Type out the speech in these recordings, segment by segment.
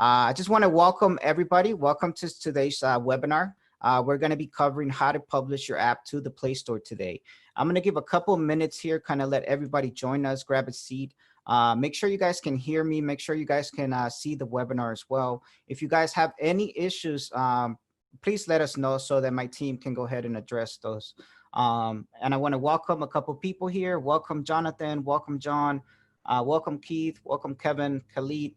I just want to welcome everybody. Welcome to today's webinar. We're going to be covering how to publish your app to the Play Store today. I'm going to give a couple minutes here, kind of let everybody join us, grab a seat. Make sure you guys can hear me. Make sure you guys can see the webinar as well. If you guys have any issues, please let us know so that my team can go ahead and address those. And I want to welcome a couple people here. Welcome, Jonathan. Welcome, John. Welcome, Keith. Welcome, Kevin, Khalid,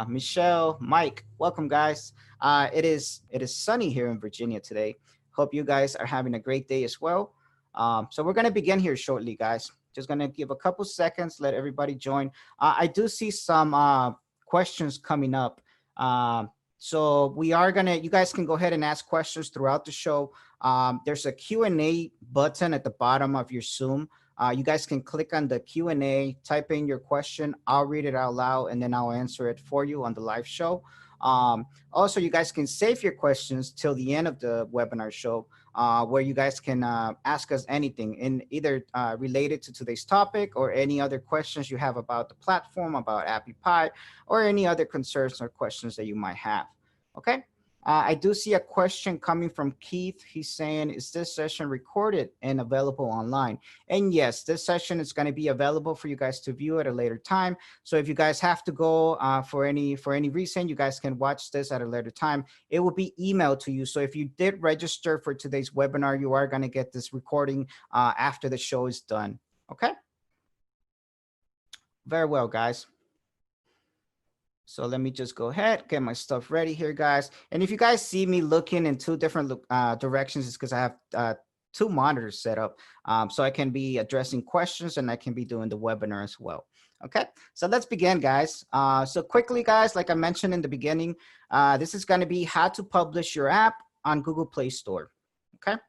Michelle, Mike. Welcome, guys. It is sunny here in Virginia today. Hope you guys are having a great day as well. So we're going to begin here shortly, guys. Just going to give a couple seconds, let everybody join. I do see some questions coming up. So we are going to, you guys can go ahead and ask questions throughout the show. There's a Q&A button at the bottom of your Zoom. You guys can click on the Q&A, type in your question. I'll read it out loud, and then I'll answer it for you on the live show. Also, you guys can save your questions till the end of the webinar show, where you guys can ask us anything in either related to today's topic or any other questions you have about the platform, about Appypie, or any other concerns or questions that you might have. Okay. I do see a question coming from Keith. He's saying, is this session recorded and available online? And yes, this session is going to be available for you guys to view at a later time. So if you guys have to go for any reason, you guys can watch this at a later time. It will be emailed to you. So if you did register for today's webinar, you are going to get this recording after the show is done. Okay. Very well, guys. So let me just go ahead, get my stuff ready here, guys. And if you guys see me looking in two different directions, it's because I have two monitors set up. So I can be addressing questions and I can be doing the webinar as well. Okay, so let's begin, guys. So quickly, guys, like I mentioned in the beginning, this is going to be how to publish your app on Google Play Store. Okay.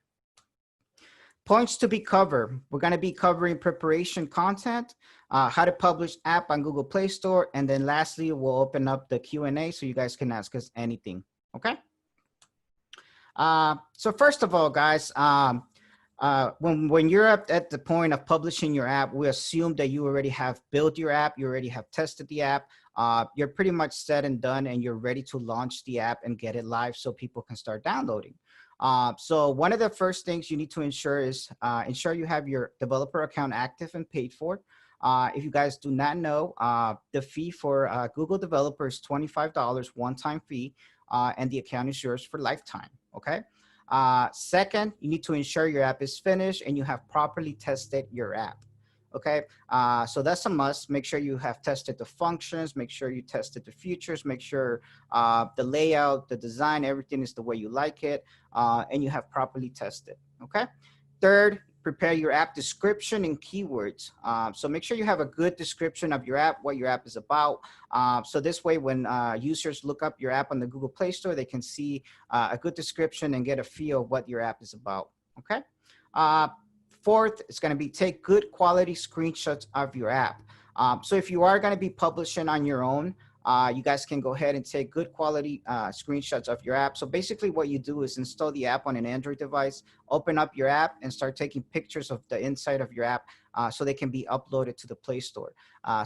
Points to be covered. We're going to be covering preparation content, how to publish app on Google Play Store, and then lastly, we'll open up the Q&A so you guys can ask us anything. Okay. So first of all, guys, when you're at the point of publishing your app, we assume that you already have built your app, you already have tested the app, you're pretty much set and done, and you're ready to launch the app and get it live so people can start downloading. So one of the first things you need to ensure is ensure you have your developer account active and paid for. If you guys do not know, the fee for Google developer is $25 one-time fee, and the account is yours for lifetime. Okay. Second, you need to ensure your app is finished and you have properly tested your app. Okay, so that's a must. Make sure you have tested the functions, make sure you tested the features, make sure the layout, the design, everything is the way you like it, and you have properly tested. Okay. Third, prepare your app description and keywords. So make sure you have a good description of your app, what your app is about. So this way, when users look up your app on the Google Play Store, they can see a good description and get a feel of what your app is about. Okay. Fourth, it's going to be take good quality screenshots of your app. So if you are going to be publishing on your own, you guys can go ahead and take good quality screenshots of your app. So basically what you do is install the app on an Android device, open up your app and start taking pictures of the inside of your app so they can be uploaded to the Play Store.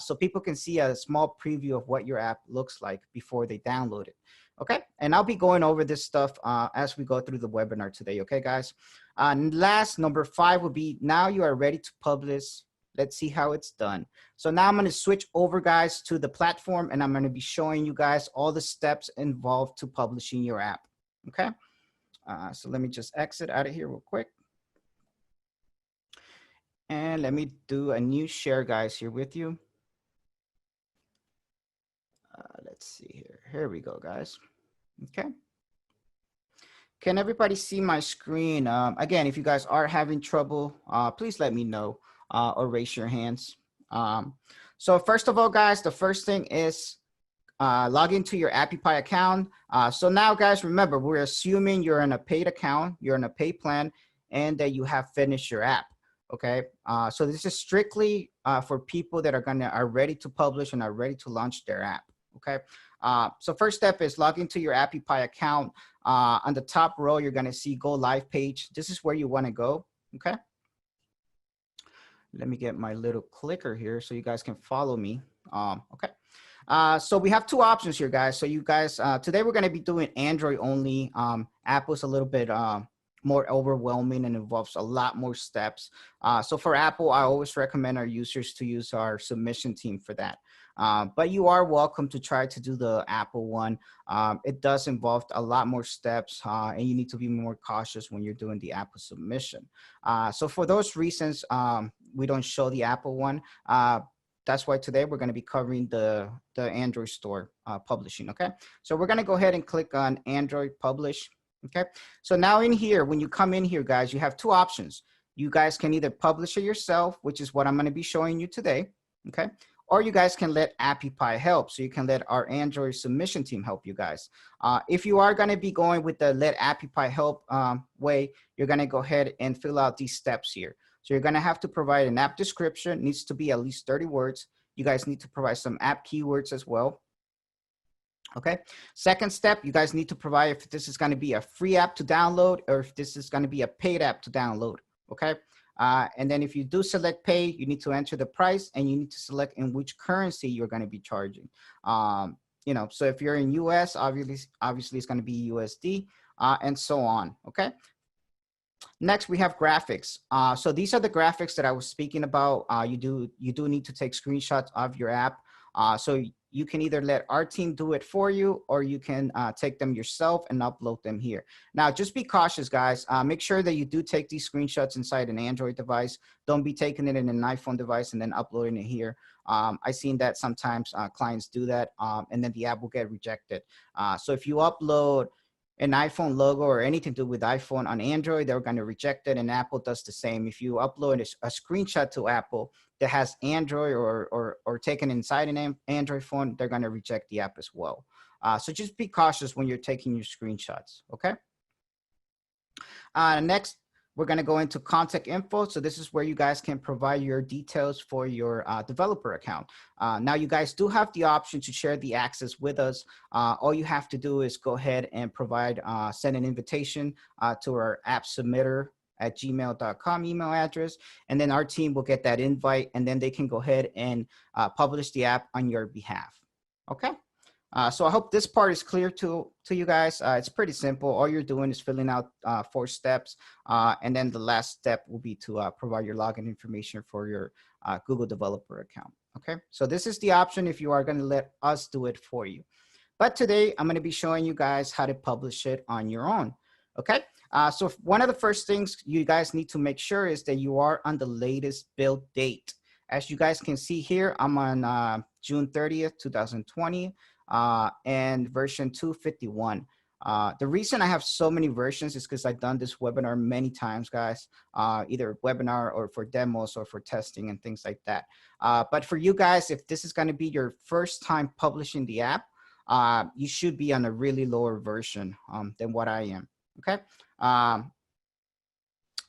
So people can see a small preview of what your app looks like before they download it. Okay, and I'll be going over this stuff as we go through the webinar today. Okay, guys. Last, number 5 would be now you are ready to publish. Let's see how it's done. So now I'm going to switch over, guys, to the platform, and I'm going to be showing you guys all the steps involved to publishing your app. Okay, so let me just exit out of here real quick. And let me do a new share, guys, here with you. Let's see here. Here we go, guys. Okay. Can everybody see my screen? Again, if you guys are having trouble, please let me know or raise your hands. So first of all, guys, the first thing is log into your Appypie account. So now, guys, remember, we're assuming you're in a paid account, you're in a paid plan, and that you have finished your app. Okay. So this is strictly for people that are ready to publish and are ready to launch their app. Okay. So first step is log into your Appypie account. On the top row, you're going to see go live page. This is where you want to go. Okay. Let me get my little clicker here so you guys can follow me. Okay. So we have two options here, guys. So you guys, today we're going to be doing Android only. Apple's a little bit more overwhelming and involves a lot more steps. So for Apple, I always recommend our users to use our submission team for that. But you are welcome to try to do the Apple one. It does involve a lot more steps, and you need to be more cautious when you're doing the Apple submission. So for those reasons, we don't show the Apple one. That's why today we're going to be covering the Android store publishing. Okay, so we're going to go ahead and click on Android publish. Okay, so now in here, when you come in here, guys, you have two options. You guys can either publish it yourself, which is what I'm going to be showing you today. Okay, or you guys can let Appypie help. So you can let our Android submission team help you guys. If you are going to be going with the let Appypie help way, you're going to go ahead and fill out these steps here. So you're going to have to provide an app description. It needs to be at least 30 words. You guys need to provide some app keywords as well. Okay. Second step, you guys need to provide if this is going to be a free app to download or if this is going to be a paid app to download. Okay. And then if you do select pay, you need to enter the price and you need to select in which currency you're going to be charging. You know, so if you're in US, obviously it's going to be USD and so on. Okay. Next, we have graphics. So these are the graphics that I was speaking about. You do need to take screenshots of your app. So you can either let our team do it for you, or you can take them yourself and upload them here. Now, just be cautious, guys. Make sure that you do take these screenshots inside an Android device. Don't be taking it in an iPhone device and then uploading it here. I've seen that sometimes clients do that, and then the app will get rejected. So if you upload an iPhone logo or anything to do with iPhone on Android, they're going to reject it, and Apple does the same. If you upload a screenshot to Apple that has Android or taken inside an Android phone, they're going to reject the app as well. So just be cautious when you're taking your screenshots, okay? Next, we're going to go into contact info. So this is where you guys can provide your details for your developer account. Now you guys do have the option to share the access with us. All you have to do is go ahead and provide, send an invitation to our appsubmitter@gmail.com email address. And then our team will get that invite, and then they can go ahead and publish the app on your behalf. Okay. So I hope this part is clear to you guys. It's pretty simple. All you're doing is filling out 4 steps. And then the last step will be to provide your login information for your Google developer account. Okay. So this is the option if you are going to let us do it for you. But today I'm going to be showing you guys how to publish it on your own. Okay. So one of the first things you guys need to make sure is that you are on the latest build date. As you guys can see here, I'm on June 30th, 2020. And version 251. The reason I have so many versions is because I've done this webinar many times, guys, either webinar or for demos or for testing and things like that. But for you guys, if this is going to be your first time publishing the app, you should be on a really lower version than what I am. Okay.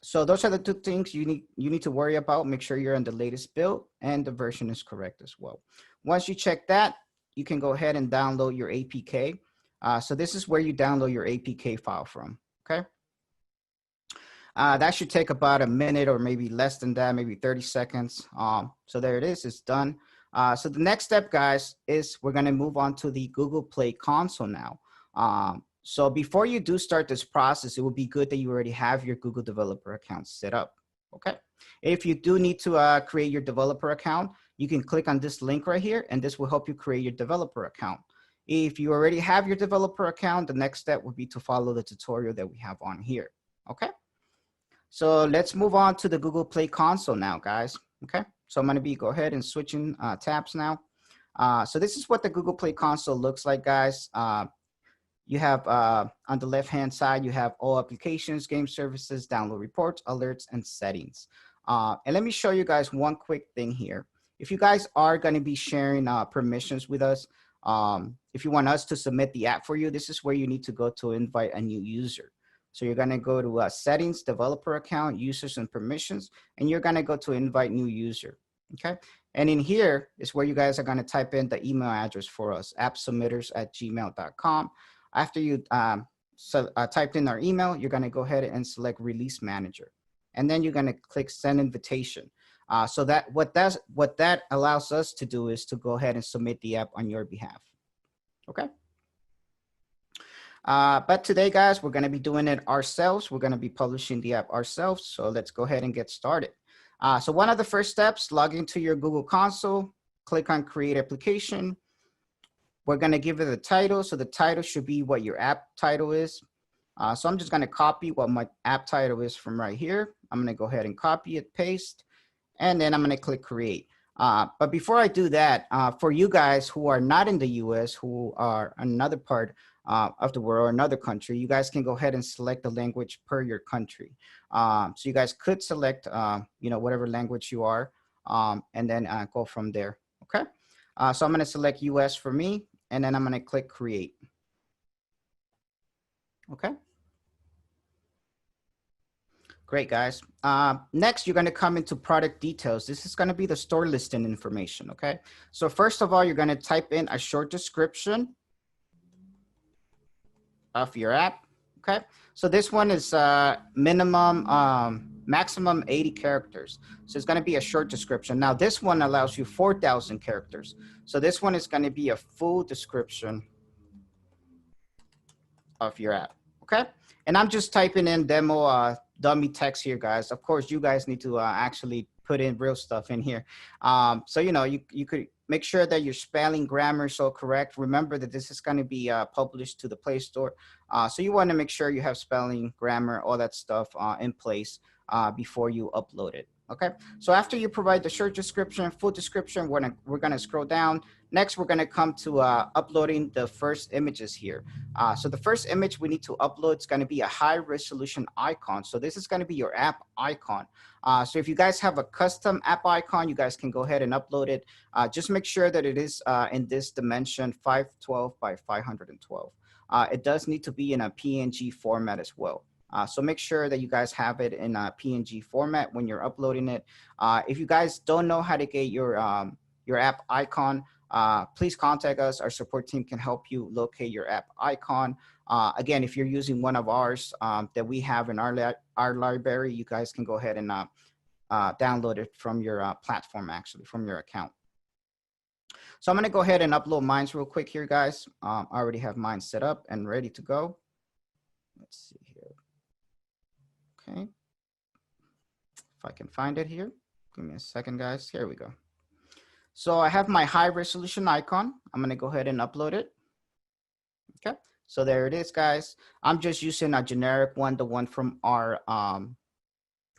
So those are the 2 things you need to worry about. Make sure you're on the latest build and the version is correct as well. Once you check that, you can go ahead and download your APK. So this is where you download your APK file from, okay? That should take about a minute or maybe less than that, maybe 30 seconds. So there it is, it's done. So the next step, guys, is we're gonna move on to the Google Play console now. So before you do start this process, it would be good that you already have your Google developer account set up, okay? If you do need to create your developer account, you can click on this link right here, and this will help you create your developer account. If you already have your developer account, the next step would be to follow the tutorial that we have on here, okay? So let's move on to the Google Play console now, guys, okay? So I'm gonna go ahead and switching tabs now. So this is what the Google Play console looks like, guys. You have on the left-hand side, you have all applications, game services, download reports, alerts, and settings. And let me show you guys one quick thing here. If you guys are going to be sharing permissions with us, if you want us to submit the app for you, this is where you need to go to invite a new user. So you're going to go to settings, developer account, users and permissions, and you're going to go to invite new user. Okay. And in here is where you guys are going to type in the email address for us, appsubmitters@gmail.com. After you typed in our email, you're going to go ahead and select release manager. And then you're going to click send invitation. So that what that allows us to do is to go ahead and submit the app on your behalf. Okay. But today, guys, we're going to be doing it ourselves. We're going to be publishing the app ourselves. So let's go ahead and get started. So one of the first steps, log into your Google console, click on create application. We're going to give it a title. So the title should be what your app title is. So I'm just going to copy what my app title is from right here. I'm going to go ahead and copy it, paste, and then I'm going to click create. But before I do that, for you guys who are not in the US, who are another part of the world or another country, you guys can go ahead and select the language per your country. So you guys could select, whatever language you are, and then go from there. Okay. So I'm going to select US for me, and then I'm going to click create. Okay. Great, guys. Next, you're going to come into product details. This is going to be the store listing information. Okay. So first of all, you're going to type in a short description of your app. Okay. So this one is maximum 80 characters. So it's going to be a short description. Now this one allows you 4,000 characters. So this one is going to be a full description of your app. Okay. And I'm just typing in demo dummy text here, guys. Of course, you guys need to actually put in real stuff in here. So, you could make sure that your spelling, grammar is all correct. Remember that this is going to be published to the Play Store. So you want to make sure you have spelling, grammar, all that stuff in place before you upload it. Okay. So after you provide the short description, full description, we're gonna scroll down. Next, we're gonna come to uploading the first images here. So the first image we need to upload is gonna be a high resolution icon. So this is gonna be your app icon. So if you guys have a custom app icon, you guys can go ahead and upload it. Just make sure that it is in this dimension 512 by 512. It does need to be in a PNG format as well. So make sure that you guys have it in a PNG format when you're uploading it. If you guys don't know how to get your app icon, please contact us. Our support team can help you locate your app icon. Again, if you're using one of ours that we have in our library, you guys can go ahead and download it from your platform, actually, from your account. So I'm going to go ahead and upload mine real quick here, guys. I already have mine set up and ready to go. Let's see here. Okay, if I can find it here, give me a second, guys. Here we go. So I have my high resolution icon. I'm going to go ahead and upload it. Okay, so there it is, guys. I'm just using a generic one, the one from our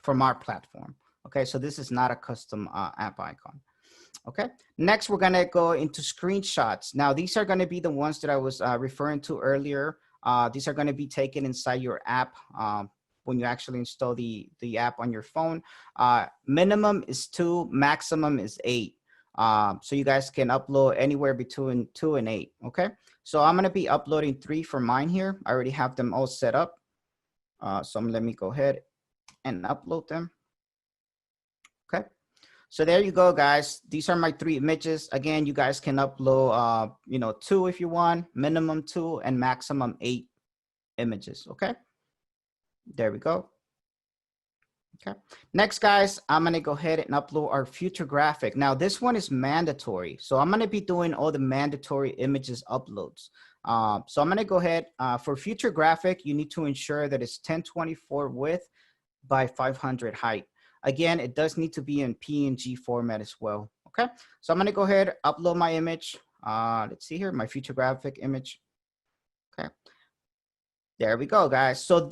platform. Okay, so this is not a custom app icon. Okay, next we're going to go into screenshots. Now these are going to be the ones that I was referring to earlier. These are going to be taken inside your app. When you actually install the app on your phone. Minimum is 2, maximum is 8. So you guys can upload anywhere between 2 and 8, okay? So I'm gonna be uploading 3 for mine here. I already have them all set up. So let me go ahead and upload them. Okay, so there you go, guys. These are my 3 images. Again, you guys can upload, 2 if you want, minimum 2 and maximum 8 images, okay? There we go. Okay. Next, guys, I'm going to go ahead and upload our future graphic. Now, this one is mandatory. So I'm going to be doing all the mandatory images uploads. So I'm going to go ahead for future graphic. You need to ensure that it's 1024 width by 500 height. Again, it does need to be in PNG format as well. Okay. So I'm going to go ahead, upload my image. Let's see here, my future graphic image. Okay. There we go, guys. So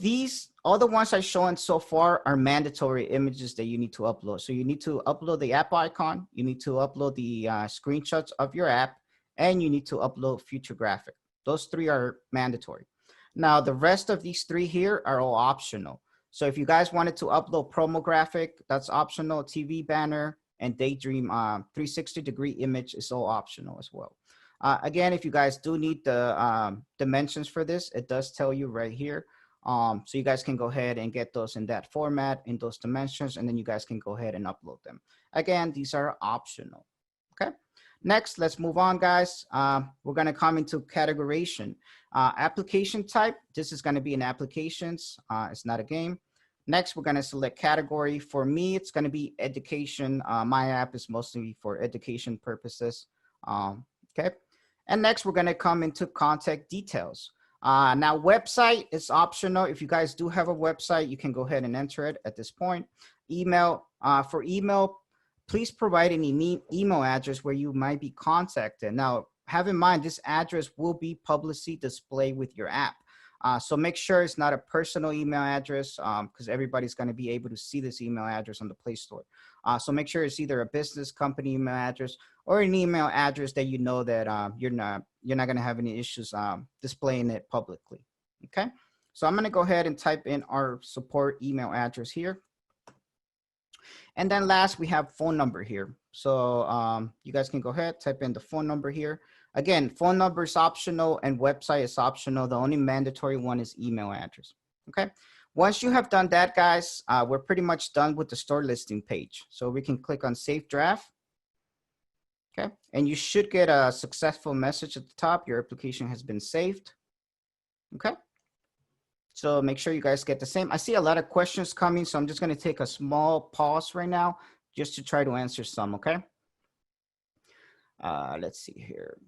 all the ones I've shown so far are mandatory images that you need to upload. So you need to upload the app icon, you need to upload the screenshots of your app, and you need to upload future graphic. Those 3 are mandatory. Now, the rest of these 3 here are all optional. So if you guys wanted to upload promo graphic, that's optional. TV banner and Daydream 360-degree image is all optional as well. Again, if you guys do need the dimensions for this, it does tell you right here. So you guys can go ahead and get those in that format, in those dimensions, and then you guys can go ahead and upload them. Again, these are optional. Okay. Next, let's move on, guys. We're going to come into categorization. Application type, this is going to be an applications. It's not a game. Next, we're going to select category. For me, it's going to be education. My app is mostly for education purposes. Okay. And next, we're going to come into contact details. Now, website is optional. If you guys do have a website, you can go ahead and enter it at this point. Email. For email, please provide any email address where you might be contacted. Now, have in mind, this address will be publicly displayed with your app. So make sure it's not a personal email address because everybody's going to be able to see this email address on the Play Store. So make sure it's either a business company email address or an email address that you know that you're not going to have any issues displaying it publicly. Okay. So I'm going to go ahead and type in our support email address here. And then last, we have phone number here. So you guys can go ahead, type in the phone number here. Again, phone number is optional and website is optional. The only mandatory one is email address. Okay. Once you have done that, guys, we're pretty much done with the store listing page. So we can click on Save Draft. Okay. And you should get a successful message at the top. Your application has been saved. Okay. So make sure you guys get the same. I see a lot of questions coming, so I'm just going to take a small pause right now just to try to answer some. Okay. Let's see here.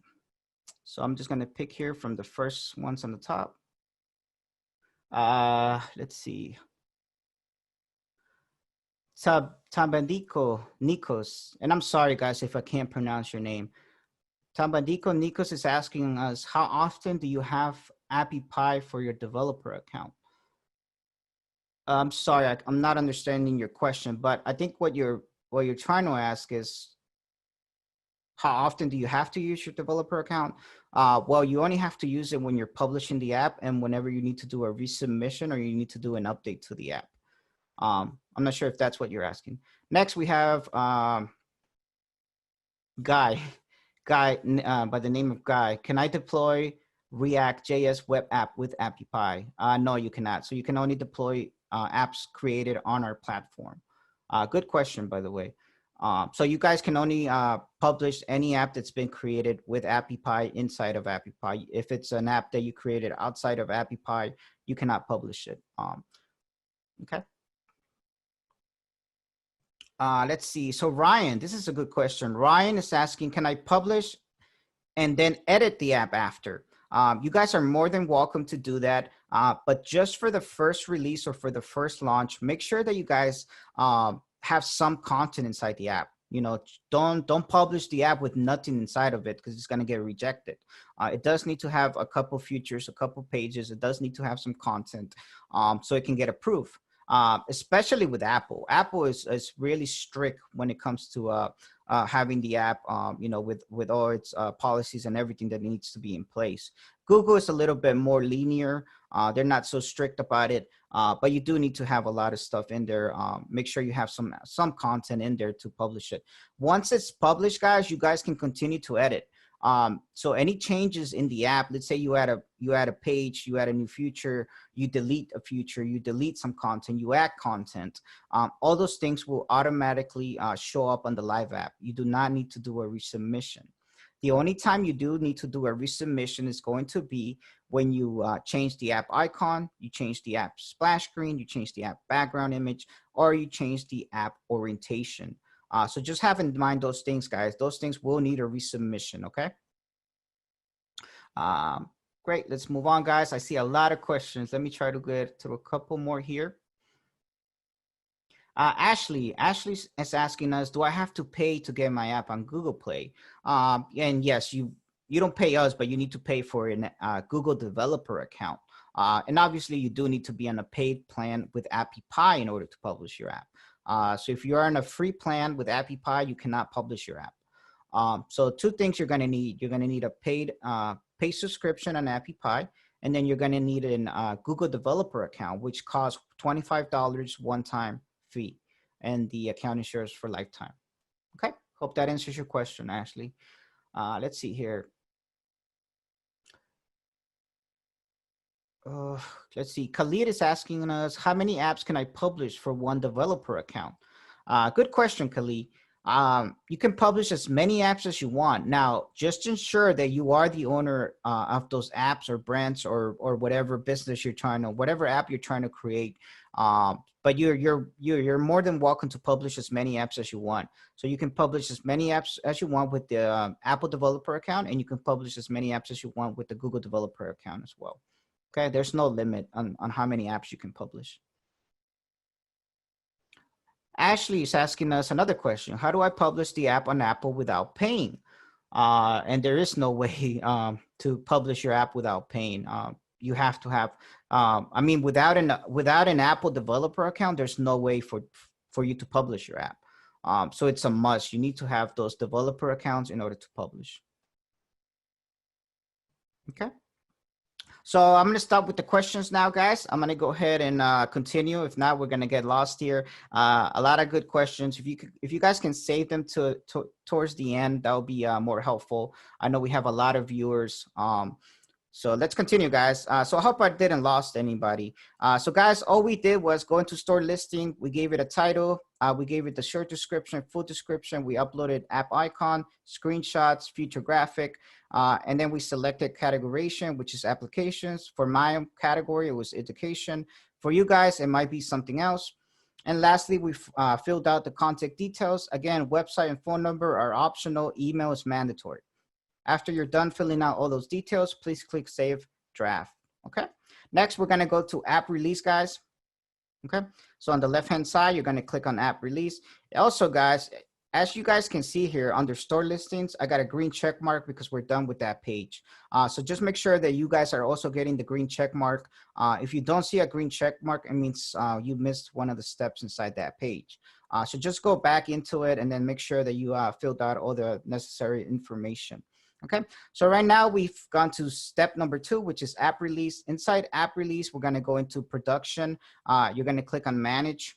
So I'm just going to pick here from the first ones on the top. Let's see. Tambandiko Nikos, and I'm sorry guys if I can't pronounce your name. Tambandiko Nikos is asking us, how often do you have Appypie for your developer account? I'm sorry, I'm not understanding your question, but I think what you're trying to ask is, how often do you have to use your developer account? Well, you only have to use it when you're publishing the app and whenever you need to do a resubmission or you need to do an update to the app. I'm not sure if that's what you're asking. Next, we have Guy by the name of Guy. Can I deploy React.js web app with Appypie? No, you cannot. So you can only deploy apps created on our platform. Good question, by the way. So you guys can only publish any app that's been created with Appypie inside of Appypie. If it's an app that you created outside of Appypie, you cannot publish it. Okay. Let's see. So Ryan, this is a good question. Ryan is asking, can I publish and then edit the app after? You guys are more than welcome to do that. But just for the first release or for the first launch, make sure that you guys have some content inside the app. You know, don't publish the app with nothing inside of it because it's going to get rejected. It does need to have a couple features, a couple pages. It does need to have some content so it can get approved. Especially with Apple. Apple is really strict when it comes to having the app, you know, with all its policies and everything that needs to be in place. Google is a little bit more linear. They're not so strict about it, but you do need to have a lot of stuff in there. Make sure you have some content in there to publish it. Once it's published, guys, you guys can continue to edit. So any changes in the app, let's say you add a page, you add a new feature, you delete a feature, you delete some content, you add content, all those things will automatically show up on the live app. You do not need to do a resubmission. The only time you do need to do a resubmission is going to be when you change the app icon, you change the app splash screen, you change the app background image, or you change the app orientation. So just have in mind those things, guys. Those things will need a resubmission, okay? Great, let's move on, guys. I see a lot of questions. Let me try to get to a couple more here. Ashley is asking us, do I have to pay to get my app on Google Play? And yes, you don't pay us, but you need to pay for a Google developer account. And obviously you do need to be on a paid plan with Appypie in order to publish your app. So if you're on a free plan with Appypie, you cannot publish your app. So two things you're going to need. You're going to need a paid subscription on Appypie, and then you're going to need a Google developer account, which costs $25 one-time fee, and the account is yours for lifetime. Okay, hope that answers your question, Ashley. Let's see here. Let's see. Khalid is asking us, how many apps can I publish for one developer account? Good question, Khalid. You can publish as many apps as you want. Now, just ensure that you are the owner of those apps or brands or whatever business you're trying to, whatever app you're trying to create. But you're more than welcome to publish as many apps as you want. So you can publish as many apps as you want with the Apple developer account, and you can publish as many apps as you want with the Google developer account as well. Okay, there's no limit on how many apps you can publish. Ashley is asking us another question. How do I publish the app on Apple without paying? And there is no way to publish your app without paying. You have to have, I mean, without an Apple developer account, there's no way for you to publish your app. So it's a must. You need to have those developer accounts in order to publish. Okay. So I'm going to stop with the questions now, guys. I'm going to go ahead and continue. If not, we're going to get lost here. A lot of good questions. If you guys can save them towards the end, that would be more helpful. I know we have a lot of viewers. So let's continue, guys. So I hope I didn't lost anybody. So guys, all we did was go into store listing. We gave it a title. We gave it the short description, full description. We uploaded app icon, screenshots, feature graphic, and then we selected categorization, which is applications. For my category, it was education. For you guys, it might be something else. And lastly, we filled out the contact details. Again, website and phone number are optional. Email is mandatory. After you're done filling out all those details, please click Save Draft. Okay. Next, we're going to go to App Release, guys. Okay. So on the left-hand side, you're going to click on App Release. Also, guys, as you guys can see here under Store Listings, I got a green check mark because we're done with that page. So just make sure that you guys are also getting the green check mark. If you don't see a green check mark, it means you missed one of the steps inside that page. So just go back into it and then make sure that you filled out all the necessary information. Okay, so right now we've gone to step number 2, which is app release. Inside app release, we're going to go into production. You're going to click on manage.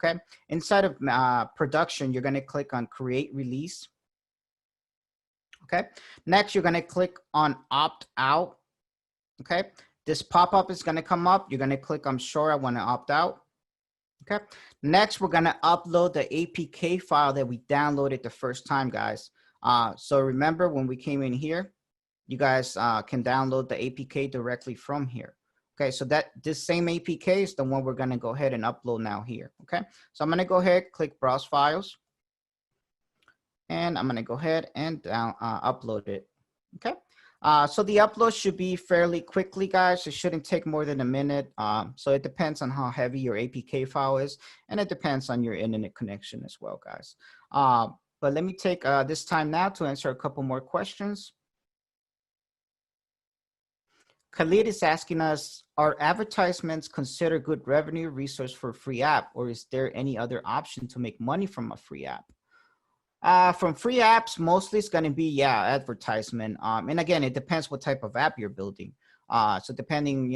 Okay, inside of production, you're going to click on create release. Okay, next you're going to click on opt out. Okay, this pop-up is going to come up. You're going to click I'm sure I want to opt out. Okay, next we're going to upload the APK file that we downloaded the first time, guys. So remember when we came in here, you guys can download the APK directly from here. Okay, so this same APK is the one we're going to go ahead and upload now here. Okay, so I'm going to go ahead, click browse files, and I'm going to go ahead and upload it. Okay, so the upload should be fairly quickly, guys. It shouldn't take more than a minute. So it depends on how heavy your APK file is, and it depends on your internet connection as well, guys. But let me take this time now to answer a couple more questions. Khalid is asking us, are advertisements considered good revenue resource for a free app, or is there any other option to make money from a free app? From free apps, mostly it's going to be, advertisement. And again, it depends what type of app you're building. So depending,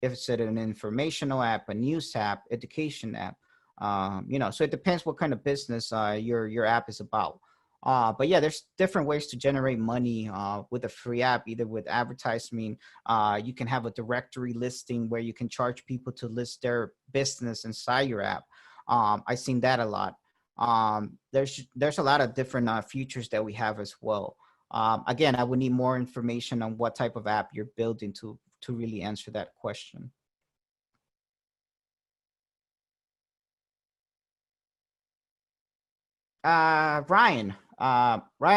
if it's an informational app, a news app, education app, so it depends what kind of business your app is about. But yeah, there's different ways to generate money with a free app, either with advertising. You can have a directory listing where you can charge people to list their business inside your app. I've seen that a lot. There's a lot of different features that we have as well. Again, I would need more information on what type of app you're building to really answer that question. Ryan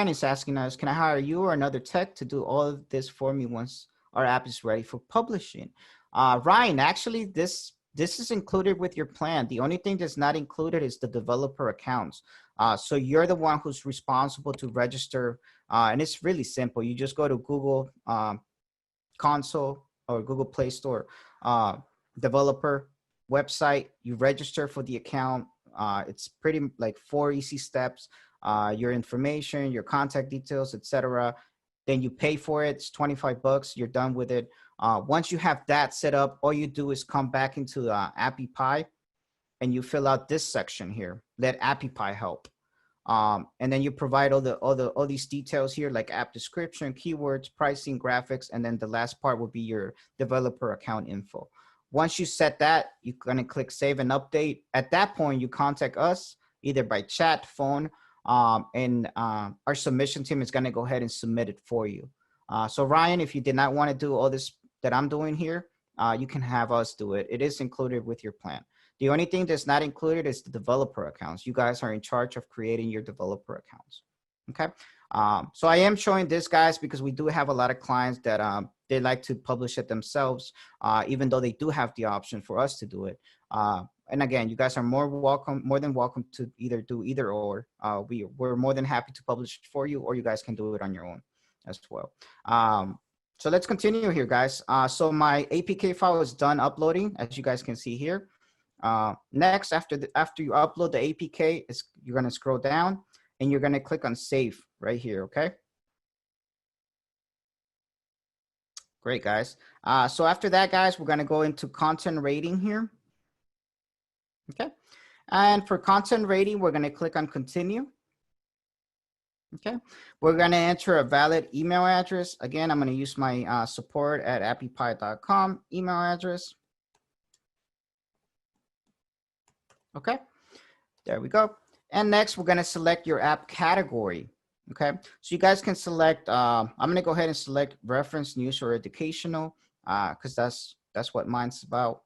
is asking us, can I hire you or another tech to do all of this for me once our app is ready for publishing? Ryan, actually, this is included with your plan. The only thing that's not included is the developer accounts. So you're the one who's responsible to register, and it's really simple. You just go to Google Console or Google Play Store developer website. You register for the account. It's pretty like 4 easy steps. Your information, your contact details, etc. Then you pay for it. It's 25 bucks. You're done with it. Once you have that set up, all you do is come back into Appypie and you fill out this section here. Let Appypie help. And then you provide all these details here, like app description, keywords, pricing, graphics, and then the last part will be your developer account info. Once you set that, you're going to click save and update. At that point, you contact us either by chat, phone, and our submission team is going to go ahead and submit it for you. So Ryan, if you did not want to do all this that I'm doing here, you can have us do it. It is included with your plan. The only thing that's not included is the developer accounts. You guys are in charge of creating your developer accounts. Okay. So I am showing this, guys, because we do have a lot of clients that they like to publish it themselves, even though they do have the option for us to do it. And again, you guys are more than welcome to either do either or. We're more than happy to publish it for you, or you guys can do it on your own as well. So let's continue here, guys. So my APK file is done uploading, as you guys can see here. Next, after you upload the APK, you're going to scroll down and you're going to click on save right here. Okay. Great, guys. So after that, guys, we're going to go into content rating here. Okay. And for content rating, we're going to click on continue. Okay. We're going to enter a valid email address. Again, I'm going to use my support@appypie.com email address. Okay. There we go. And next, we're going to select your app category. Okay. So you guys can select, I'm going to go ahead and select reference, news, or educational, because that's what mine's about.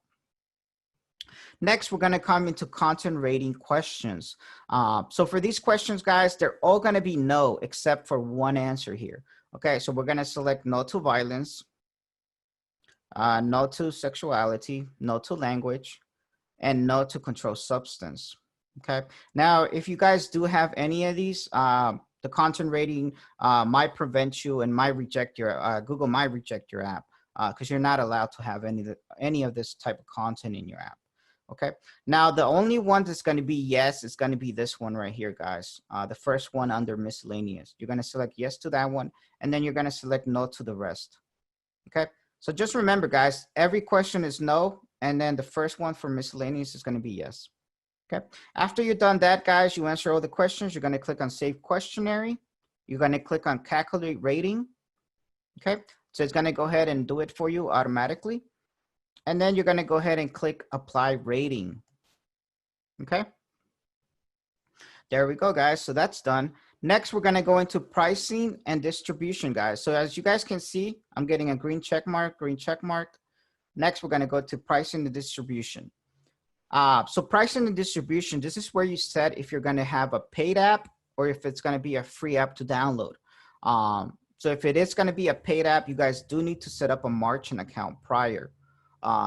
Next, we're going to come into content rating questions. So for these questions, guys, they're all going to be no, except for one answer here. Okay. So we're going to select no to violence, no to sexuality, no to language, and no to controlled substance. Okay. Now, if you guys do have any of these, the content rating might prevent you and might reject your, Google might reject your app because you're not allowed to have any of this type of content in your app. Okay. Now, the only one that's going to be yes is going to be this one right here, guys. The first one under miscellaneous. You're going to select yes to that one, and then you're going to select no to the rest. Okay. So just remember, guys, every question is no, and then the first one for miscellaneous is going to be yes. Okay. After you've done that, guys, you answer all the questions. You're going to click on Save Questionnaire. You're going to click on Calculate Rating. Okay. So it's going to go ahead and do it for you automatically. And then you're going to go ahead and click Apply Rating. Okay. There we go, guys. So that's done. Next, we're going to go into pricing and distribution, guys. So as you guys can see, I'm getting a green check mark, green check mark. Next, we're going to go to pricing and distribution. So pricing and distribution, this is where you set if you're going to have a paid app or if it's going to be a free app to download. So if it is going to be a paid app, you guys do need to set up a margin account prior.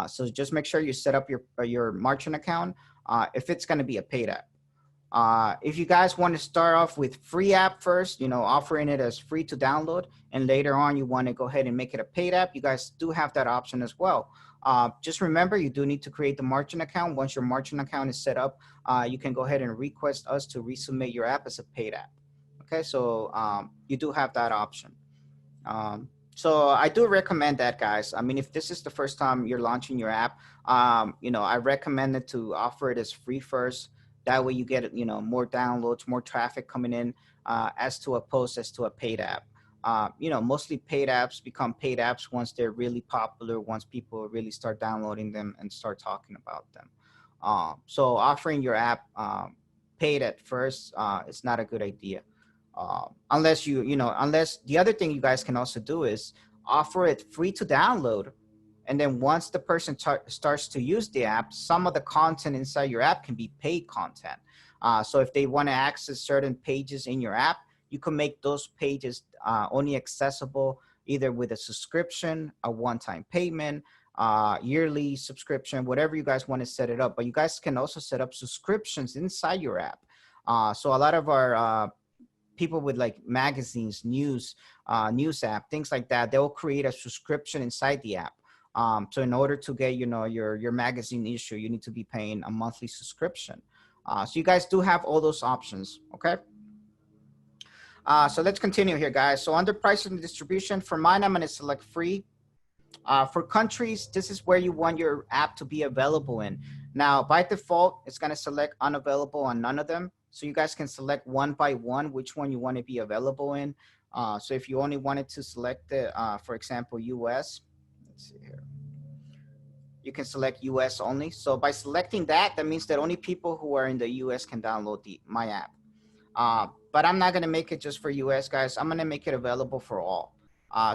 So just make sure you set up your margin account if it's going to be a paid app. If you guys want to start off with free app first, you know, offering it as free to download, and later on you want to go ahead and make it a paid app, you guys do have that option as well. Just remember, you do need to create the margin account. Once your margin account is set up, you can go ahead and request us to resubmit your app as a paid app. Okay, so you do have that option. So I do recommend that, guys. I mean, if this is the first time you're launching your app, you know, I recommend it to offer it as free first. That way you get, you know, more downloads, more traffic coming in as to a paid app. You know, mostly paid apps become paid apps once they're really popular, once people really start downloading them and start talking about them. So offering your app paid at first, it's not a good idea. Unless unless the other thing you guys can also do is offer it free to download. And then once the person starts to use the app, some of the content inside your app can be paid content. So if they want to access certain pages in your app, you can make those pages only accessible either with a subscription, a one-time payment, yearly subscription, whatever you guys want to set it up. But you guys can also set up subscriptions inside your app. So a lot of our people with like magazines, news app, things like that, they will create a subscription inside the app. So in order to get, you know, your magazine issue, you need to be paying a monthly subscription. So you guys do have all those options. Okay. So let's continue here, guys. So under pricing and distribution, for mine, I'm going to select free. For countries, this is where you want your app to be available in. Now, by default, it's going to select unavailable on none of them. So you guys can select one by one which one you want to be available in. So if you only wanted to select the, for example, US, let's see here. you can select US only. So by selecting that, that means that only people who are in the US can download my app. But I'm not gonna make it just for US guys. I'm gonna make it available for all.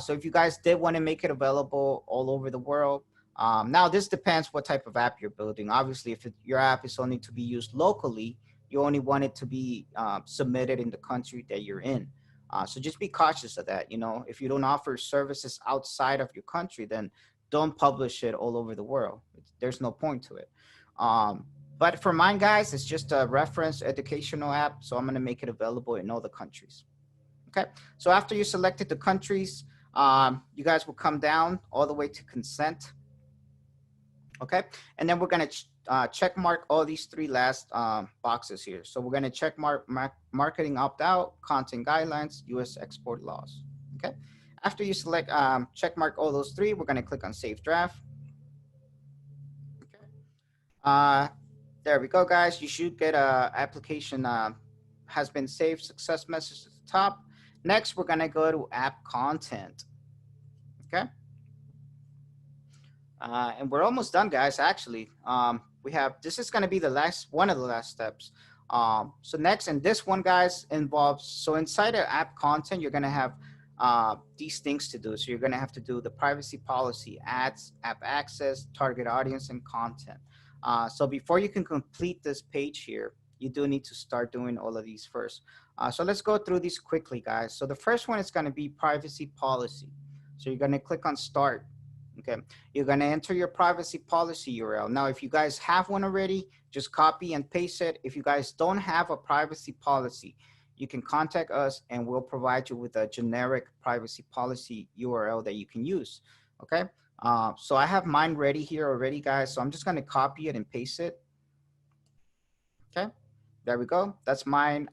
So if you guys did want to make it available all over the world, now this depends what type of app you're building. Obviously, if your app is only to be used locally, you only want it to be submitted in the country that you're in. So just be cautious of that. You know, if you don't offer services outside of your country, then don't publish it all over the world. There's no point to it. But for mine, guys, it's just a reference educational app. So I'm going to make it available in all the countries. Okay. So after you selected the countries, you guys will come down all the way to consent. Okay. And then we're going to check mark all these three last boxes here. So we're going to check mark marketing opt-out, content guidelines, US export laws. Okay. After you select check mark all those three, we're going to click on save draft. Okay. There we go, guys. You should get a application has been saved success message at the top. Next, we're going to go to app content. Okay. And we're almost done, guys. Actually, we have, this is going to be the last, one of the last steps. So next, and this one, guys, involves, so inside of app content, you're going to have these things to do. So you're going to have to do the privacy policy, ads, app access, target audience, and content. So before you can complete this page here, you do need to start doing all of these first. So let's go through these quickly, guys. So the first one is going to be privacy policy. So you're going to click on start. Okay. You're going to enter your privacy policy URL. Now, if you guys have one already, just copy and paste it. If you guys don't have a privacy policy, you can contact us and we'll provide you with a generic privacy policy URL that you can use. Okay. So I have mine ready here already, guys. So I'm just going to copy it and paste it. Okay. There we go. That's mine.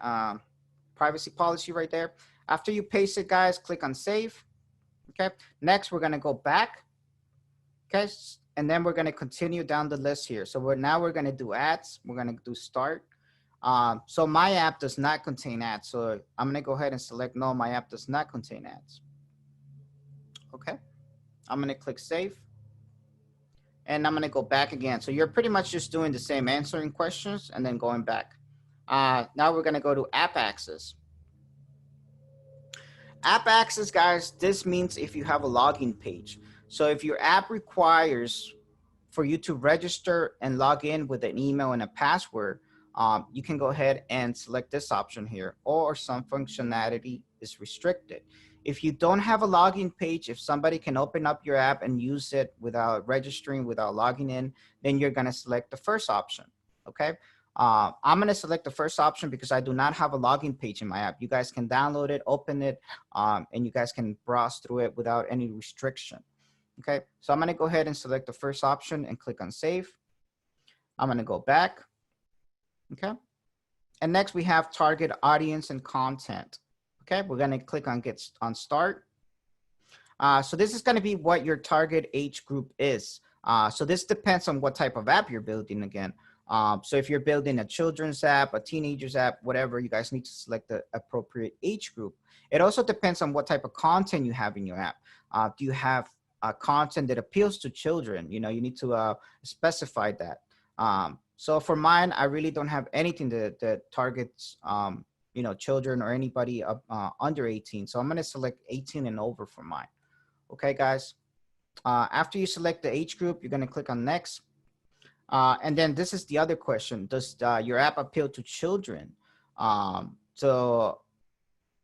Privacy policy right there. After you paste it, guys, click on save. Okay. Next, we're going to go back. Okay. And then we're going to continue down the list here. So now we're going to do ads. We're going to do start. So my app does not contain ads. So I'm going to go ahead and select no, my app does not contain ads. Okay. I'm going to click save. And I'm going to go back again. So you're pretty much just doing the same, answering questions and then going back. Now we're going to go to app access. App access, guys, this means if you have a login page. So if your app requires for you to register and log in with an email and a password, you can go ahead and select this option here, or some functionality is restricted. If you don't have a login page, if somebody can open up your app and use it without registering, without logging in, then you're going to select the first option. Okay. I'm going to select the first option because I do not have a login page in my app. You guys can download it, open it, and you guys can browse through it without any restriction. Okay. So I'm going to go ahead and select the first option and click on save. I'm going to go back. Okay. And next we have target audience and content. Okay. We're going to click on get on start. So this is going to be what your target age group is. So this depends on what type of app you're building again. So if you're building a children's app, a teenager's app, whatever, you guys need to select the appropriate age group. It also depends on what type of content you have in your app. Do you have content that appeals to children? You know, you need to specify that. So for mine, I really don't have anything that targets, you know, children or anybody under 18. So I'm going to select 18 and over for mine. Okay, guys. After you select the age group, you're going to click on next. And then this is the other question. Does your app appeal to children? So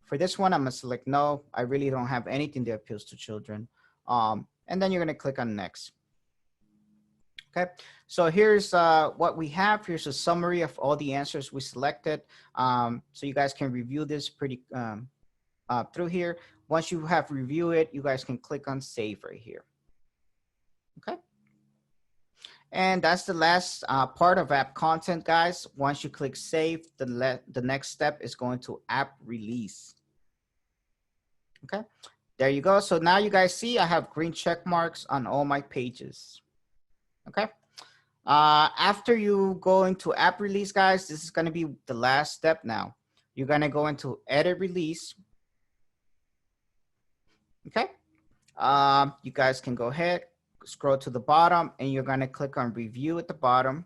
for this one, I'm going to select no. I really don't have anything that appeals to children. And then you're going to click on next. Okay, so here's what we have. Here's a summary of all the answers we selected. So you guys can review this pretty through here. Once you have reviewed it, you guys can click on save right here. Okay. And that's the last part of app content, guys. Once you click save, the next step is going to app release. Okay, there you go. So now you guys see I have green check marks on all my pages. Okay. After you go into app release, guys, this is going to be the last step now. You're going to go into edit release. Okay. You guys can go ahead, scroll to the bottom and you're going to click on review at the bottom.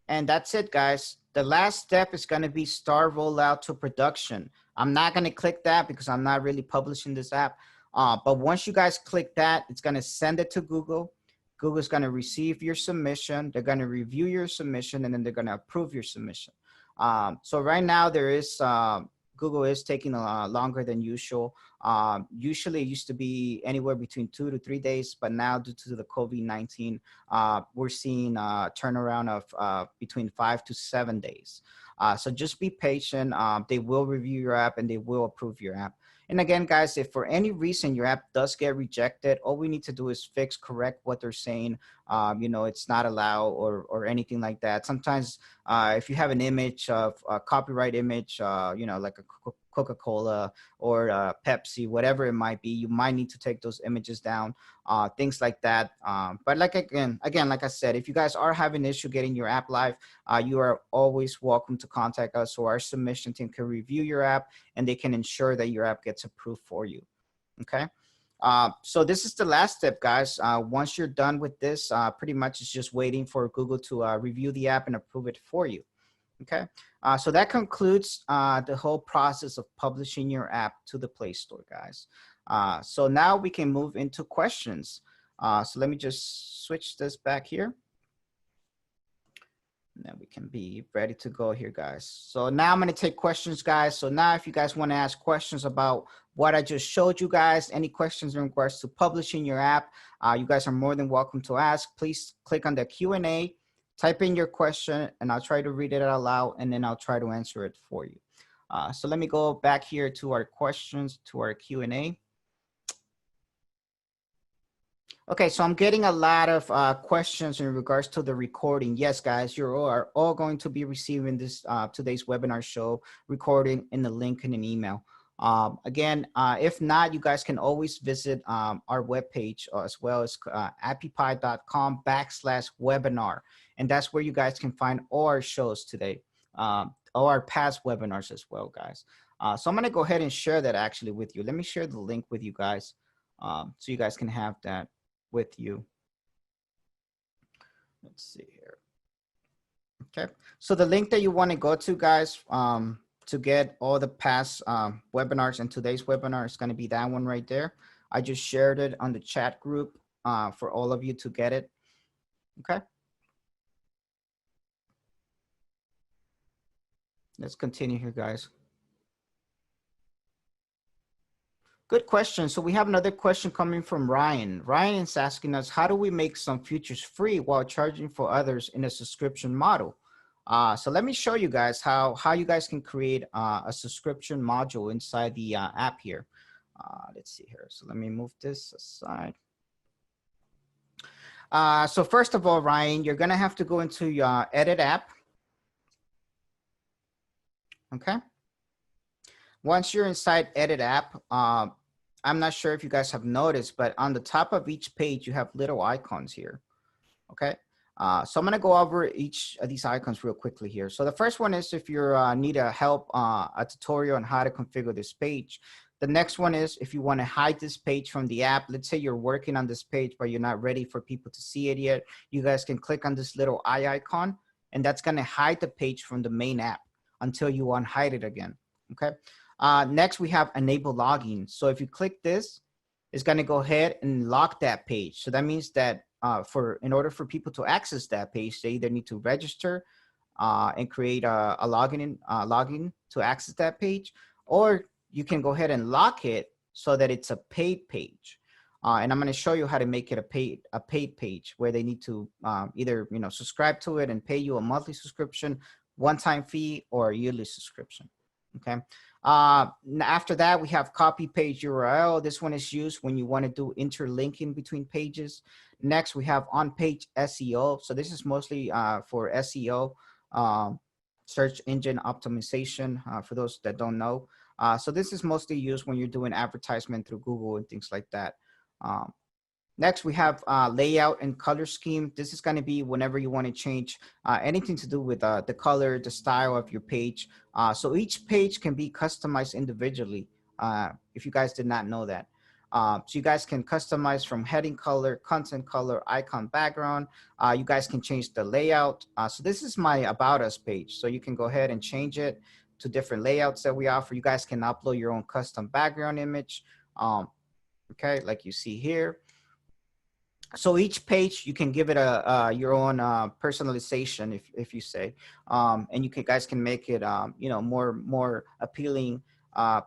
And that's it, guys. The last step is going to be start rollout to production. I'm not going to click that because I'm not really publishing this app. But once you guys click that, it's going to send it to Google. Google's going to receive your submission. They're going to review your submission, and then they're going to approve your submission. So right now there is, Google is taking longer than usual. Usually it used to be anywhere between 2 to 3 days, but now due to the COVID-19, we're seeing a turnaround of between 5 to 7 days. So just be patient. They will review your app and they will approve your app. And again, guys, if for any reason your app does get rejected, all we need to do is correct what they're saying. You know, it's not allowed or anything like that. Sometimes if you have an image of a copyright image, you know, like a Coca-Cola or Pepsi, whatever it might be, you might need to take those images down, things like that. But like again, like I said, if you guys are having an issue getting your app live, you are always welcome to contact us, so our submission team can review your app and they can ensure that your app gets approved for you. Okay. So this is the last step, guys. Once you're done with this, pretty much it's just waiting for Google to review the app and approve it for you. Okay, so that concludes the whole process of publishing your app to the Play Store, guys. So now we can move into questions. So let me just switch this back here. And then we can be ready to go here, guys. So now I'm going to take questions, guys. So now if you guys want to ask questions about what I just showed you guys, any questions in regards to publishing your app, you guys are more than welcome to ask. Please click on the Q&A. Type in your question and I'll try to read it out loud and then I'll try to answer it for you. So let me go back here to our questions, to our Q&A. Okay, so I'm getting a lot of questions in regards to the recording. Yes, guys, you are all going to be receiving this today's webinar show recording in the link in an email. Again, if not, you guys can always visit our webpage as well as appypie.com/webinar. And that's where you guys can find all our shows today, all our past webinars as well, guys. So I'm going to go ahead and share that actually with you. Let me share the link with you guys so you guys can have that with you. Let's see here. Okay, so the link that you want to go to, guys, to get all the past webinars and today's webinar is going to be that one right there. I just shared it on the chat group for all of you to get it. Okay. Let's continue here, guys. Good question. So we have another question coming from Ryan. Ryan is asking us, how do we make some features free while charging for others in a subscription model? So let me show you guys how you guys can create a subscription module inside the app here. Let's see here. So let me move this aside. So first of all, Ryan, you're going to have to go into your edit app. Okay. Once you're inside edit app, I'm not sure if you guys have noticed, but on the top of each page, you have little icons here. Okay. So I'm going to go over each of these icons real quickly here. So the first one is if you need a help, a tutorial on how to configure this page. The next one is if you want to hide this page from the app. Let's say you're working on this page, but you're not ready for people to see it yet. You guys can click on this little eye icon, and that's going to hide the page from the main app until you unhide it again. Okay. Next, we have enable login. So if you click this, it's going to go ahead and lock that page. So that means that in order for people to access that page, they either need to register and create a login to access that page, or you can go ahead and lock it so that it's a paid page. And I'm going to show you how to make it a paid page where they need to either subscribe to it and pay you a monthly subscription, one-time fee, or a yearly subscription. Okay. After that, we have copy page URL. This one is used when you want to do interlinking between pages. Next, we have on-page SEO. So this is mostly for SEO, search engine optimization, for those that don't know. So this is mostly used when you're doing advertisement through Google and things like that. Next, we have layout and color scheme. This is going to be whenever you want to change anything to do with the color, the style of your page. So each page can be customized individually, if you guys did not know that. So you guys can customize from heading color, content color, icon background. You guys can change the layout. So this is my About Us page. So you can go ahead and change it to different layouts that we offer. You guys can upload your own custom background image. Okay, like you see here. So each page you can give it your own personalization, if you say, and you guys can make it you know, more appealing,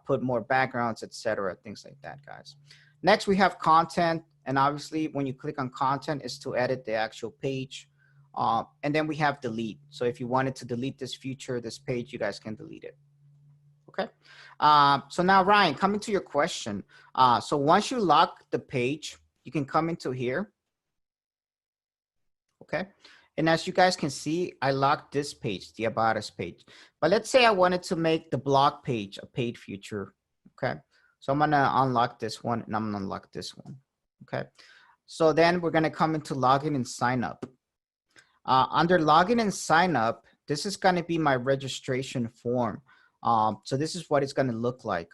put more backgrounds, etc., things like that, guys. Next we have content, and obviously when you click on content is to edit the actual page, and then we have delete. So if you wanted to delete this page, you guys can delete it. Okay. So now Ryan, coming to your question. So once you lock the page, you can come into here. Okay. And as you guys can see, I locked this page, the About Us page. But let's say I wanted to make the blog page a paid feature. Okay. So I'm going to unlock this one, and I'm going to unlock this one. Okay. So then we're going to come into login and sign up. Under login and sign up, this is going to be my registration form. So this is what it's going to look like.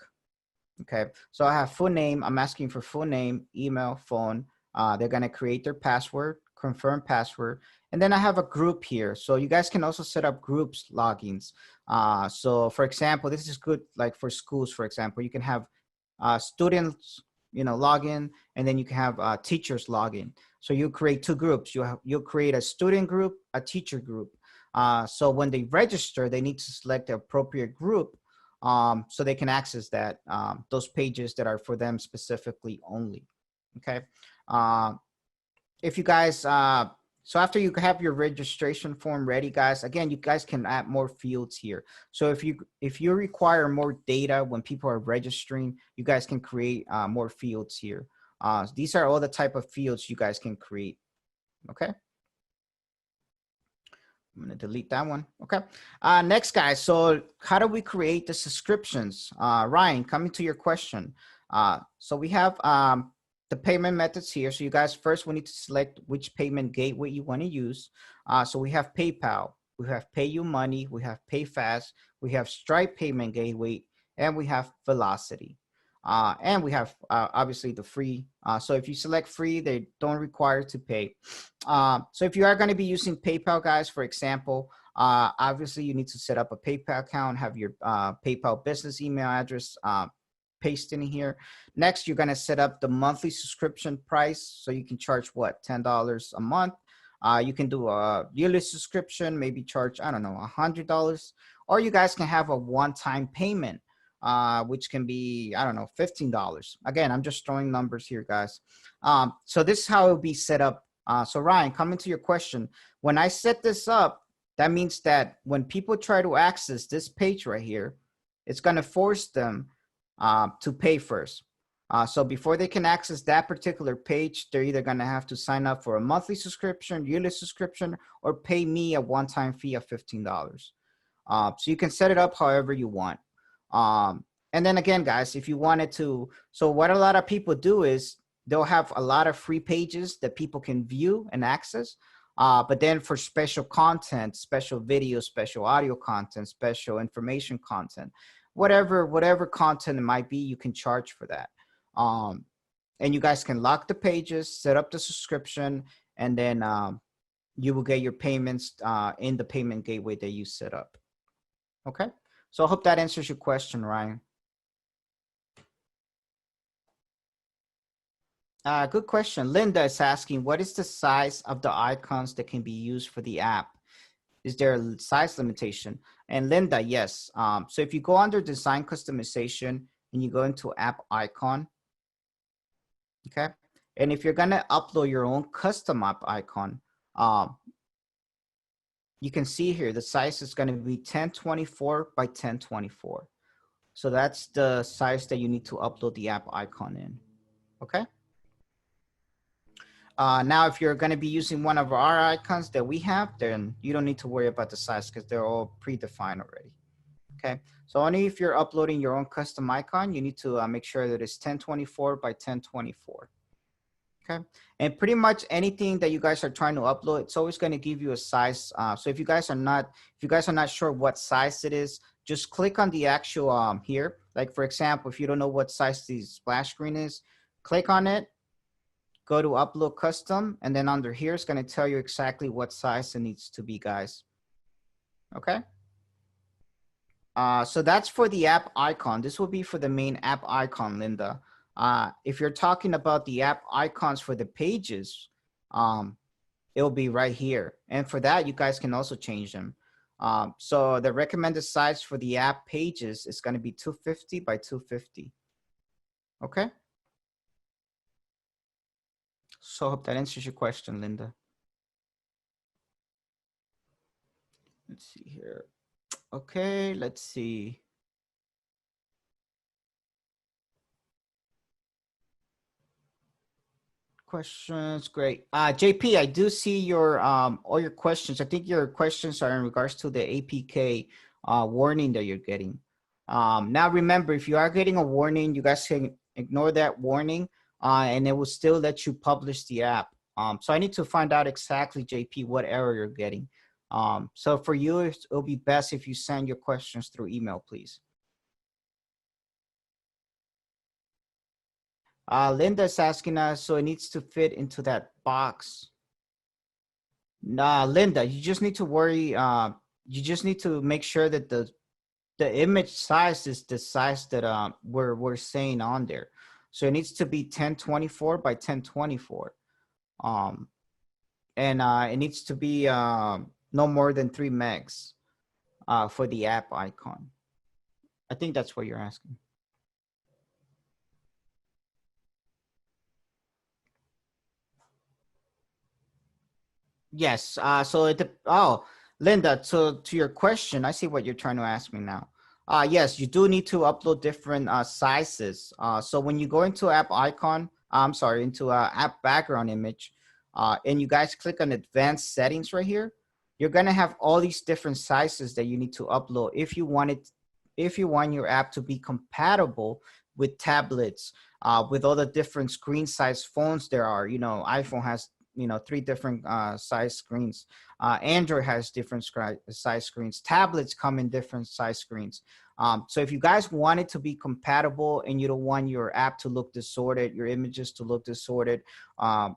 Okay. So I have full name. I'm asking for full name, email, phone. They're going to create their password, confirm password. And then I have a group here. So you guys can also set up groups logins. So for example, this is good, like for schools, for example, you can have students, you know, login, and then you can have teachers login. So you create two groups. You'll create a student group, a teacher group. So when they register, they need to select the appropriate group so they can access that, those pages that are for them specifically only. Okay. If you guys, so after you have your registration form ready, guys, again, you guys can add more fields here. So if you require more data when people are registering, you guys can create more fields here. These are all the type of fields you guys can create. Okay. I'm going to delete that one. Okay. Next, guys. So how do we create the subscriptions? Ryan, coming to your question. So we have the payment methods here. So you guys first, we need to select which payment gateway you want to use. So we have PayPal, we have PayUmoney, we have PayFast, we have Stripe payment gateway, and we have Velocity. And we have obviously the free. So if you select free, they don't require to pay. So if you are going to be using PayPal, guys, for example, obviously you need to set up a PayPal account, have your PayPal business email address paste in here. Next, you're going to set up the monthly subscription price. So you can charge what, $10 a month. You can do a yearly subscription, maybe charge, I don't know, $100, or you guys can have a one-time payment, which can be, I don't know, $15. Again, I'm just throwing numbers here, guys. So this is how it will be set up. So Ryan, coming to your question, when I set this up, that means that when people try to access this page right here, it's going to force them to pay first. So before they can access that particular page, they're either going to have to sign up for a monthly subscription, yearly subscription, or pay me a one-time fee of $15. So you can set it up however you want. And then again, guys, if you wanted to, so what a lot of people do is they'll have a lot of free pages that people can view and access. But then for special content, special video, special audio content, special information content, whatever content it might be, you can charge for that. And you guys can lock the pages, set up the subscription, and then you will get your payments in the payment gateway that you set up. Okay. So I hope that answers your question, Ryan. Good question. Linda is asking, what is the size of the icons that can be used for the app? Is there a size limitation? And Linda, yes. So if you go under design customization and you go into app icon, okay? And if you're gonna upload your own custom app icon, you can see here, the size is gonna be 1024 by 1024. So that's the size that you need to upload the app icon in, okay? Now, if you're going to be using one of our icons that we have, then you don't need to worry about the size because they're all predefined already. Okay. So only if you're uploading your own custom icon, you need to make sure that it's 1024 by 1024. Okay. And pretty much anything that you guys are trying to upload, it's always going to give you a size. So if you guys are not sure what size it is, just click on the actual here. Like for example, if you don't know what size the splash screen is, click on it, go to upload custom, and then under here, it's going to tell you exactly what size it needs to be, guys. Okay. So that's for the app icon. This will be for the main app icon, Linda. If you're talking about the app icons for the pages, it'll be right here. And for that, you guys can also change them. So the recommended size for the app pages is going to be 250 by 250. Okay. So I hope that answers your question, Linda. Let's see here. Okay, let's see. Questions, great. JP, I do see your all your questions. I think your questions are in regards to the APK warning that you're getting. Now remember, if you are getting a warning, you guys can ignore that warning and it will still let you publish the app. So I need to find out exactly, JP, what error you're getting. So for you, it'll be best if you send your questions through email, please. Linda's asking us, so it needs to fit into that box. Nah, Linda, you just need to worry. You just need to make sure that the image size is the size that we're saying on there. So it needs to be 1024 by 1024. And it needs to be no more than 3 megs for the app icon. I think that's what you're asking. Yes. So Linda, to your question, I see what you're trying to ask me now. Yes, you do need to upload different sizes. So when you go into app icon, I'm sorry, into app background image, and you guys click on advanced settings right here, you're gonna have all these different sizes that you need to upload if you want your app to be compatible with tablets, with all the different screen size phones there are. You know, iPhone has 3 different size screens. Android has different size screens. Tablets come in different size screens. So if you guys want it to be compatible and you don't want your app to look disordered, your images to look disordered,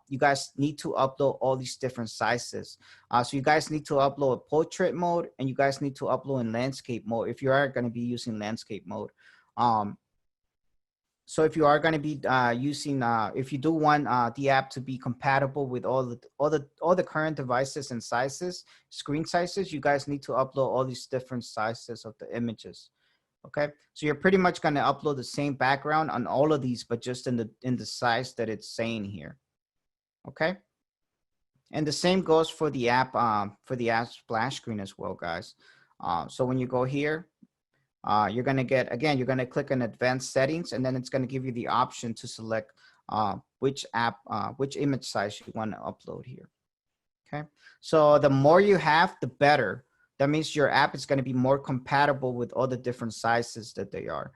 you guys need to upload all these different sizes. So you guys need to upload portrait mode and you guys need to upload in landscape mode if you are going to be using landscape mode. So if you are going to be using, if you do want the app to be compatible with all the current devices and sizes, screen sizes, you guys need to upload all these different sizes of the images. Okay, so you're pretty much going to upload the same background on all of these, but just in the size that it's saying here. Okay, and the same goes for the app splash screen as well, guys. So when you go here, you're going to get, again, you're going to click on advanced settings, and then it's going to give you the option to select which image size you want to upload here. Okay, so the more you have, the better. That means your app is going to be more compatible with all the different sizes that they are.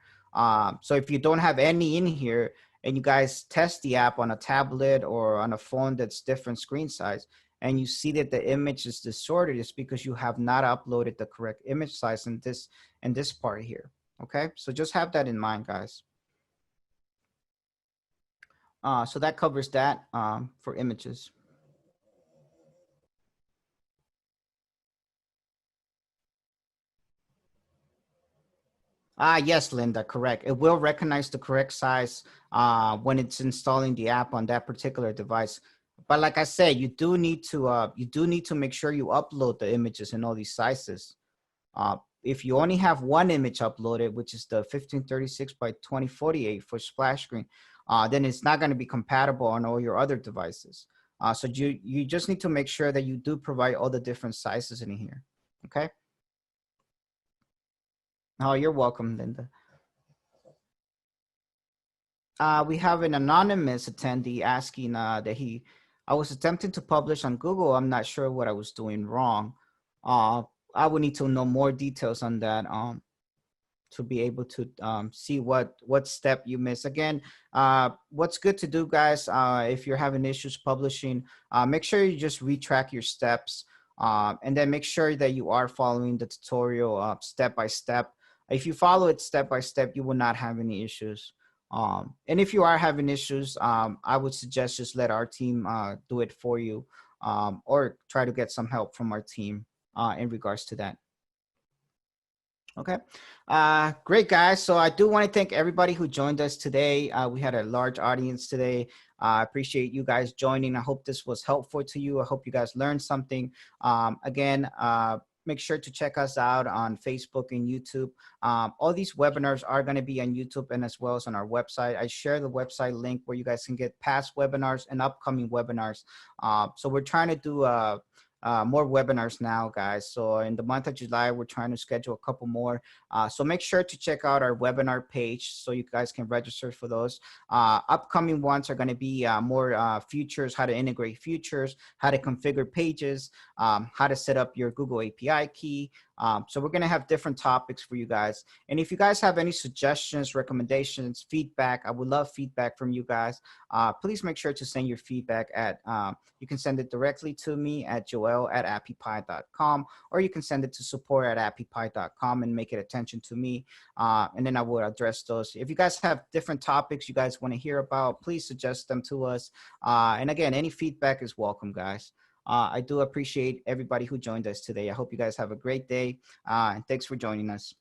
So if you don't have any in here and you guys test the app on a tablet or on a phone that's different screen size, and you see that the image is disordered, it's because you have not uploaded the correct image size in this part here. Okay, so just have that in mind, guys. So that covers that for images. Yes, Linda, correct. It will recognize the correct size when it's installing the app on that particular device. But like I said, you do need to make sure you upload the images in all these sizes. If you only have one image uploaded, which is the 1536 by 2048 for splash screen, then it's not going to be compatible on all your other devices. So you just need to make sure that you do provide all the different sizes in here. Okay. Oh, you're welcome, Linda. We have an anonymous attendee asking that I was attempting to publish on Google. I'm not sure what I was doing wrong. I would need to know more details on that to be able to see what step you miss. Again, what's good to do, guys, if you're having issues publishing, make sure you just retrack your steps and then make sure that you are following the tutorial step by step. If you follow it step by step, you will not have any issues. And if you are having issues, I would suggest just let our team do it for you, or try to get some help from our team in regards to that. Okay, great guys. So I do want to thank everybody who joined us today. We had a large audience today. I appreciate you guys joining. I hope this was helpful to you. I hope you guys learned something. Again, make sure to check us out on Facebook and YouTube. All these webinars are going to be on YouTube and as well as on our website. I share the website link where you guys can get past webinars and upcoming webinars. So we're trying to do more webinars now, guys. So in the month of July, we're trying to schedule a couple more. So make sure to check out our webinar page so you guys can register for those. Upcoming ones are going to be more features, how to integrate features, how to configure pages, how to set up your Google API key. So we're going to have different topics for you guys. And if you guys have any suggestions, recommendations, feedback, I would love feedback from you guys. Please make sure to send your feedback at, you can send it directly to me at joel@appypie.com, or you can send it to support@appypie.com and make it attention to me. And then I will address those. If you guys have different topics you guys want to hear about, please suggest them to us. And again, any feedback is welcome, guys. I do appreciate everybody who joined us today. I hope you guys have a great day, and thanks for joining us.